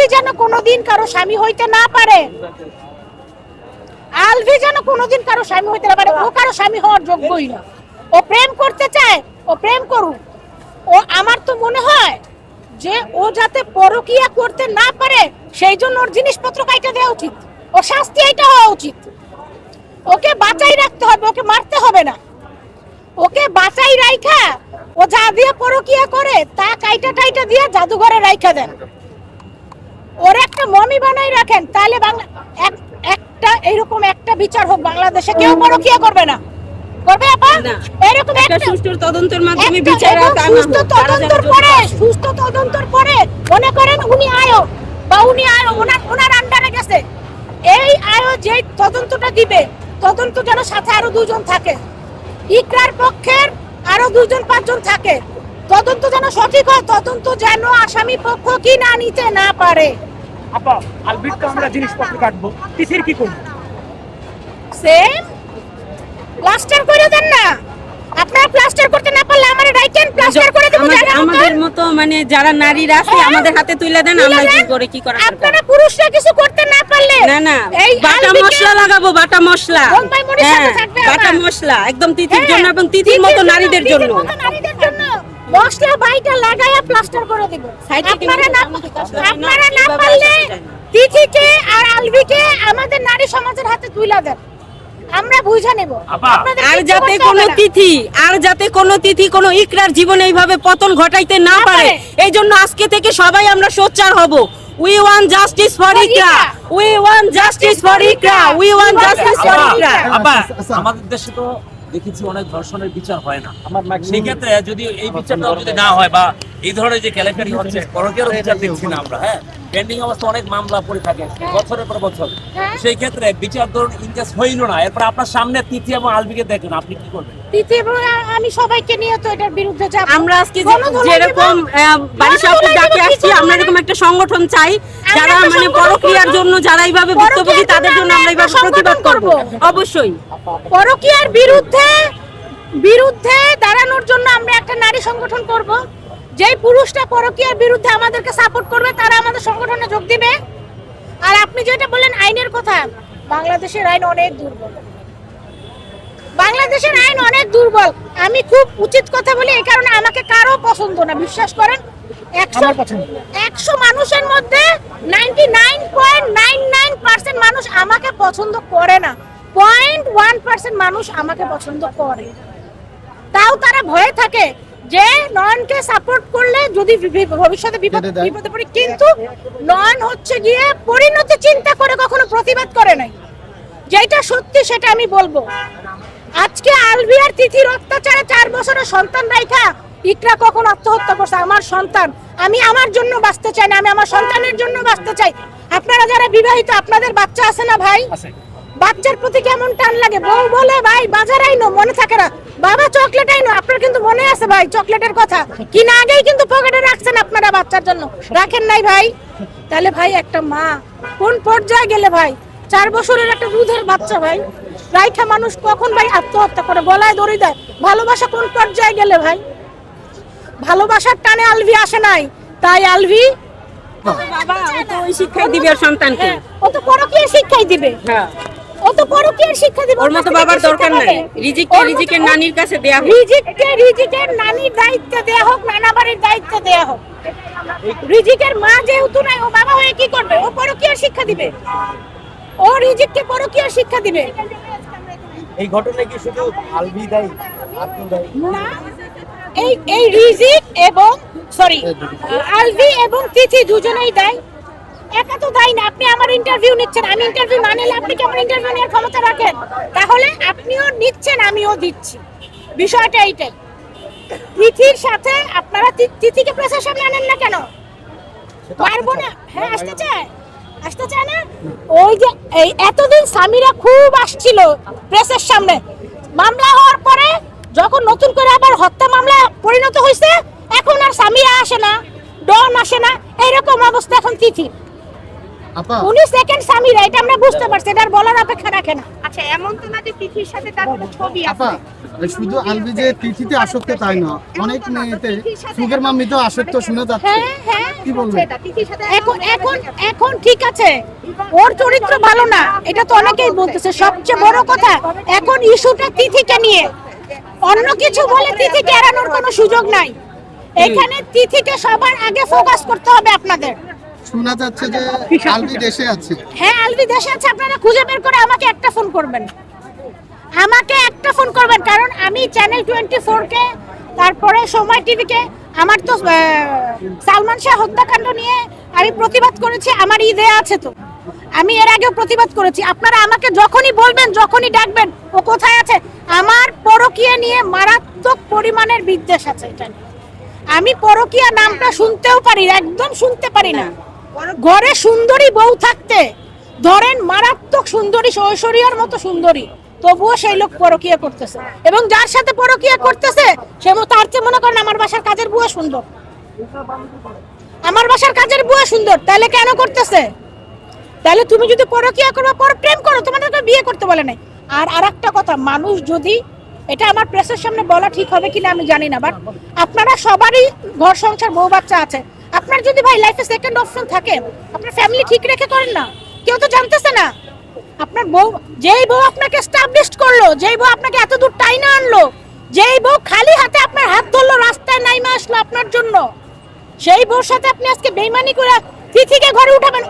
আলভি যেন কোনোদিন কারো স্বামী হইতে না পারে, আলভি যেন কোনোদিন কারো স্বামী হইতে না পারে। ও কারো স্বামী হওয়ার যোগ্যই না। ও প্রেম করতে চায়, ও প্রেম করুক। ও আমার তো মনে হয় যে ও যাতে পরকিয়া করতে না পারে সেই জন্য ওর জিনিসপত্র কাইটা দেওয়া উচিত, ও শাস্তি এটা হওয়া উচিত। ওকে বাঁচাই রাখতে হবে, ওকে মারতে হবে না। ওকে বাঁচাই রাইখা ও যা দিয়ে পরকিয়া করে তা কাইটা টাইটা দিয়ে জাদুঘরে রাইখা দেন, ওর একটা মমি বানাই রাখেন, তাহলে বাংলা একটা এরকম একটা বিচার হোক, বাংলাদেশে কেউ পরকিয়া করবে না। করবে আপা? এরকম একটা সুষ্ঠু তদন্তের মাধ্যমে বিচার সুস্থ তদন্তের পরে মনে করেন উনি আয়ো বা উনি আয়ো ওনার আন্ডারে গেছে, এই আয়ো যে তদন্তটা দিবে, তদন্ত যেন সাথে আরো দুজন থাকে, ইকরার পক্ষের আরো 2-5 জন থাকে, তদন্ত যেন সঠিক হয়, তদন্ত যেন আসামি পক্ষ কি না নিতে না পারে। আপা আলবির তো আমরা জিনিসপত্র কাটবো, তিথির কি করব? সেম প্লাস্টার করে দেন না। আপনারা প্লাস্টার করতে না পারলে আমারে রাইটেন প্লাস্টার করে দেব। আমাদের মতো মানে যারা নারীরা আছে আমাদের হাতে তুলে দেন, আমরা কি করে কি করা। আপনারা পুরুষরা কিছু করতে না পারলে না এই বাটা মশলা লাগাবো, বাটা মশলা, বাটা মশলা একদম তিথির জন্য এবং তিথির মতো নারীদের জন্য মশলা বাইটা লাগায়া প্লাস্টার করে দেব। আপনারা না পারলে তিথিকে আর আলবিকে আমাদের নারী সমাজের হাতে তুলে দেন, আমরা বুঝা নেব। আর যাতে কোনো তিথি কোনো ইকরার জীবনে এইভাবে পতন ঘটাইতে না পারে, এই জন্য আজকে থেকে সবাই আমরা সোচ্চার হব। We want justice for Ikra. We want justice for Ikra. We want justice for Ikra. আমাদের দেশে তো দেখেছি অনেক ধর্ষণের বিচার হয় না, সেই ক্ষেত্রে যদি এই বিচারটাও যদি না হয় বা এই ধরনের যে কেলেঙ্কারি হচ্ছে, পরকীয়ারও বিচার দেখছি না আমরা, হ্যাঁ পেন্ডিং অবস্থা অনেক মামলা পড়ে থাকে বছরের পর বছর, সেই ক্ষেত্রে বিচার ধরুন ইনকেস হইল না, এরপর আপনার সামনে তিথি এবং আলবিকে দেখেন, আপনি কি করবেন? তিথি এবং আমি সবাইকে নিয়ে তো এটার বিরুদ্ধে যাব। আমরা আজকে যেরকম বারিশাকে ডাকে আসছি, আমরা এরকম একটা সংগঠন চাই যারা মানে পরকীয়ার জন্য যারা এইভাবে ভুক্তভোগী তাদের জন্য আমরা এইভাবে প্রতিবাদ করব। অবশ্যই পরকীয়ার বিরুদ্ধে দাঁড়ানোর জন্য আমরা একটা নারী সংগঠন করব। যেই পুরুষটা পরকীয়ার বিরুদ্ধে আমাদেরকে সাপোর্ট করবে তারা আমাদের সংগঠনে যোগ দিবে। আর আপনি যেটা বললেন আইনের কথা, বাংলাদেশের আইন অনেক দুর্বল, বাংলাদেশের আইন অনেক দুর্বল। আমি খুব উচিত কথা বলি, এই কারণে আমাকে কারো পছন্দ না, বিশ্বাস করেন। 100 মানুষের মধ্যে 99.99% মানুষ আমাকে পছন্দ করে না, 0.1% মানুষ আমাকে পছন্দ করে। তাও তারা ভয়ে থাকে যে নয়নকে সাপোর্ট করলে যদি ভবিষ্যতে বিপদে পড়ে, কিন্তু নয়ন হচ্ছে গিয়ে পরিণতি চিন্তা করে কখনো প্রতিবাদ করে নাই। যেটা সত্যি সেটা আমি বলবো। আজকে আলবি আর তিথির অত্যাচারে 4 বছরের সন্তান রাইখা ইকরা কখন আত্মহত্যা করছে? আমার সন্তান, আমি আমার জন্য বাঁচতে চাই না, আমি আমার সন্তানের জন্য বাঁচতে চাই। আপনারা যারা বিবাহিত, আপনাদের বাচ্চা আছে না ভাই? বাচ্চার প্রতি কেমন টান লাগে। বউ বলে ভাই বাজার আইনো, মনে থাকে না, বাবা চকলেট আইনো। আপনার কিন্তু মনে আছে ভাই চকলেটের কথা, কিনা আগেই কিন্তু পকেটে রাখছেন আপনারা বাচ্চার জন্য, রাখেন নাই ভাই? তাহলে ভাই একটা মা কোন পর্যায়ে গেলে ভাই? 4 বছরের একটা দুধের বাচ্চা ভাই রাইখা মানুষ কখন ভাই আত্মহত্যা করে, গলায় দড়ি দেয়? ভালোবাসা কোন পর্যায়ে গেলে ভাই? ভালোবাসার টানে আলভি আসে নাই, তাই আলভি বাবা ও তো ওই শিক্ষাই দিবে আর সন্তানকে, ও তো পরকীয়ার শিক্ষাই দিবে। হ্যাঁ ও তো পরকীয়ার শিক্ষা দিবে, ওর মতো বাবার দরকার নাই। রিজিকের নানির কাছে দেয়া হোক, রিজিকের নানির দায়িত্ব দেয়া হোক, নানা বাড়ির দায়িত্ব দেয়া হোক। রিজিকের মা যেহেতু নাই, ও বাবা হয়ে কি করবে? ও পরকীয়ার শিক্ষা দিবে, ও রিজিককে পরকীয়ার শিক্ষা দিবে। এই ঘটনায় কি শুধু আলবি দায়ী, আপনি দায়ী না? এই রিজিক এবং আলবি এবং তিথি দুজনেই দায়ী, একা তো দায়ী না। আপনি আমার ইন্টারভিউ নিচ্ছেন, আমি ইন্টারভিউ না নিলে আপনি কি আমার ইন্টারভিউ নেওয়ার ক্ষমতা রাখেন? তাহলে আপনিও নিচ্ছেন, আমিও দিচ্ছি, বিষয়টা এইটাই। তিথির সাথে আপনারা তিথিকে প্রেসের সামনে আনেন না কেন? পারবো না? হ্যাঁ আসতে চায় না। ওই যে এই এতদিন স্বামীরা খুব আসছিল প্রেসের সামনে, মামলা হওয়ার পরে যখন নতুন করে আবার হত্যা মামলা পরিণত হয়েছে, এখন আর স্বামীরা আসে না, ডন আসে না, এইরকম অবস্থা এখন তিথি। আপা উনি সেকেন্ড স্বামীরা, এটা আমরা বুঝতে পারছি, এটা আর বলার অপেক্ষা রাখে না। আচ্ছা, এমন তো না যে তিথির সাথে তার কোনো ছবি আছে। আপা শুধু আলবি যে তিথিতে আসক্ত তাই না, অনেক মেয়েতে সুগের মাম্মিতেও আসক্ত শোনা যাচ্ছে, হ্যাঁ হ্যাঁ, কি বলবেন? এটা তিথির সাথে এখন এখন এখন ঠিক আছে, ওর চরিত্র ভালো না, এটা তো অনেকেই বলতেছে। সবচেয়ে বড় কথা এখন ইস্যুটা তিথিকে নিয়ে, অন্য কিছু বলে তিথিকে এড়ানোর কোনো সুযোগ নাই। এখানে তিথিকে সবার আগে ফোকাস করতে হবে আপনাদের। শোনা যাচ্ছে যে আলবি দেশে আছে। হ্যাঁ, আলবি দেশে আছে, আপনারা খুঁজে বের করে আমাকে একটা ফোন করবেন, আমাকে একটা ফোন করবেন, কারণ আমি চ্যানেল 24 কে, তারপরে সময় টিভিকে, আমার তো সালমান শাহ হত্যাকাণ্ড নিয়ে আমি প্রতিবাদ করেছি, আমার ঈদে আছে, তো আমি এর আগেও প্রতিবাদ করেছি। আপনারা আমাকে যখনই বলবেন, যখনই ডাকবেন, ও কোথায় আছে, আমার পরকীয়া নিয়ে মারাত্মক পরিমাণের বিদ্বেষ আছে। এটা নিয়ে আমি পরকীয়া নামটা শুনতেও পারি না, একদম শুনতে পারি না। ঘরে সুন্দরী বউ থাকতে, ধরেন মারাত্মক সুন্দরী, ঐশ্বরিয়ার মতো সুন্দরী, তবুও সেই লোক পরকীয়া করতেছে, এবং যার সাথে পরকীয়া করতেছে সে তার চেয়ে মনে করেন আমার বাসার কাজের বুয়া সুন্দর, আমার বাসার কাজের বুয়া সুন্দর, তাহলে কেন করতেছে? তাহলে তুমি যদি পরকীয়া করবে, পর প্রেম করো, তোমাদেরকে বিয়ে করতে বলে নাই। আর আরেকটা কথা, মানুষ যদি, এটা আমার প্রেসের সামনে বলা ঠিক হবে কিনা আমি জানি না, বাট আপনারা সবারই ঘর সংসার বউ বাচ্চা আছে, আপনার যদি ভাই লাইফে সেকেন্ড অপশন থাকে, আপনার ফ্যামিলি ঠিক রেখে করেন না, কেউ তো জানতেছে না। আপনার বউ, যেই বউ আপনাকে এস্টাবলিশড করলো, যেই বউ আপনাকে এত দূর টাইনা আনলো, যেই বউ খালি হাতে আপনার হাত ধরলো, রাস্তায় নাইমা আসলো আপনার জন্য, সেই বউর সাথে আপনি আজকে বেইমানি করে তিথিকে ঘরে উঠাবেন।